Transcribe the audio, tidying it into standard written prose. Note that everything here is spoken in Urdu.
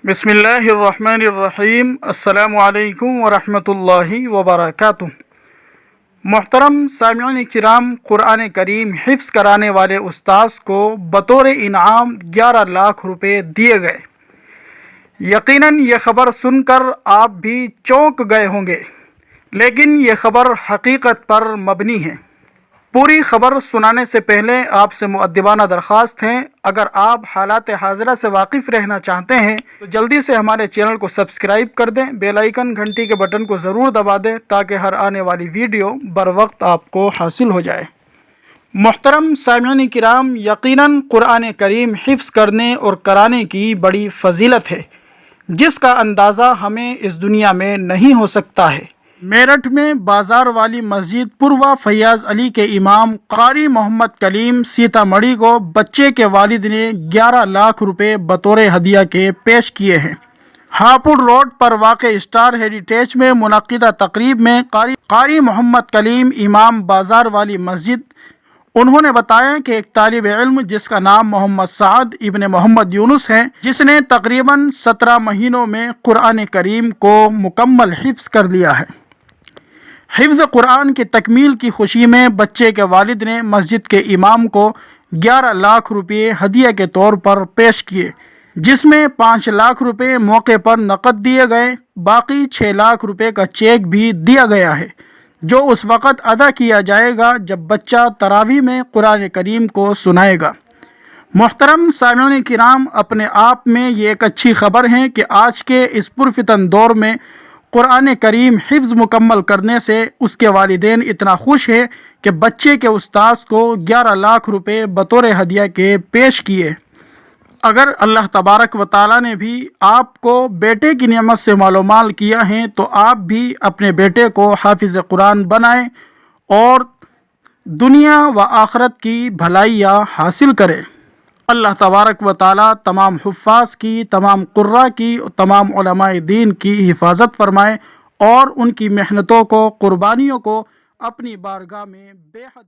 بسم اللہ الرحمن الرحیم۔ السلام علیکم ورحمۃ اللہ وبرکاتہ۔ محترم سامعین کرام، قرآن کریم حفظ کرانے والے استاذ کو بطور انعام 11 لاکھ روپے دیے گئے۔ یقیناً یہ خبر سن کر آپ بھی چونک گئے ہوں گے، لیکن یہ خبر حقیقت پر مبنی ہے۔ پوری خبر سنانے سے پہلے آپ سے مؤدبانہ درخواست ہے، اگر آپ حالات حاضرہ سے واقف رہنا چاہتے ہیں تو جلدی سے ہمارے چینل کو سبسکرائب کر دیں، بیل آئیکن گھنٹی کے بٹن کو ضرور دبا دیں تاکہ ہر آنے والی ویڈیو بر وقت آپ کو حاصل ہو جائے۔ محترم سامعین کرام، یقیناً قرآن کریم حفظ کرنے اور کرانے کی بڑی فضیلت ہے، جس کا اندازہ ہمیں اس دنیا میں نہیں ہو سکتا ہے۔ میرٹھ میں بازار والی مسجد پوروا فیاض علی کے امام قاری محمد کلیم سیتامڑھی کو بچے کے والد نے 11 لاکھ روپے بطور ہدیہ کے پیش کیے ہیں۔ ہاپوڑ روڈ پر واقع اسٹار ہیریٹیج میں منعقدہ تقریب میں قاری محمد کلیم امام بازار والی مسجد انہوں نے بتایا کہ ایک طالب علم جس کا نام محمد سعد ابن محمد یونس ہے، جس نے تقریباً 17 مہینوں میں قرآن کریم کو مکمل حفظ کر لیا ہے۔ حفظ قرآن کی تکمیل کی خوشی میں بچے کے والد نے مسجد کے امام کو 11 لاکھ روپے ہدیہ کے طور پر پیش کیے، جس میں 5 لاکھ روپے موقع پر نقد دیے گئے، باقی 6 لاکھ روپے کا چیک بھی دیا گیا ہے، جو اس وقت ادا کیا جائے گا جب بچہ تراویح میں قرآن کریم کو سنائے گا۔ محترم سامعین کرام، اپنے آپ میں یہ ایک اچھی خبر ہے کہ آج کے اس پرفتن دور میں قرآن کریم حفظ مکمل کرنے سے اس کے والدین اتنا خوش ہیں کہ بچے کے استاذ کو 11 لاکھ روپے بطور ہدیہ کے پیش کیے۔ اگر اللہ تبارک و تعالیٰ نے بھی آپ کو بیٹے کی نعمت سے مالومال کیا ہے تو آپ بھی اپنے بیٹے کو حافظ قرآن بنائیں اور دنیا و آخرت کی بھلائیاں حاصل کریں۔ اللہ تبارک و تعالیٰ تمام حفاظ کی، تمام قراء کی، تمام علماء دین کی حفاظت فرمائے اور ان کی محنتوں کو، قربانیوں کو اپنی بارگاہ میں بے حد